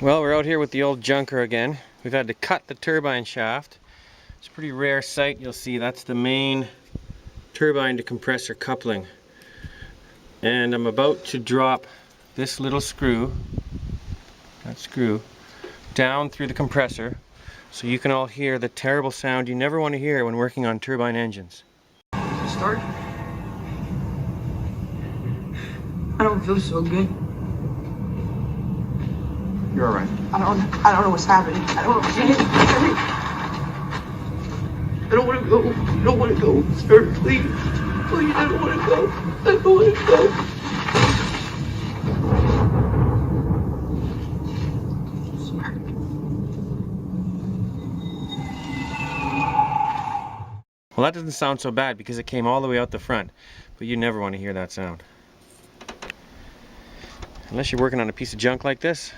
Well, we're out here with the old junker again. We've had to cut the turbine shaft. It's a pretty rare sight. You'll see that's the main turbine to compressor coupling. And I'm about to drop this little screw, that screw, down through the compressor so you can all hear the terrible sound you never want to hear when working on turbine engines. Start? I don't feel so good. You're alright. I don't know what's happening. I don't know. I don't want to go. I don't want to go. Sir, please. Please, I don't want to go. I don't want to go. Well, that doesn't sound so bad because it came all the way out the front, but you never want to hear that sound. Unless you're working on a piece of junk like this.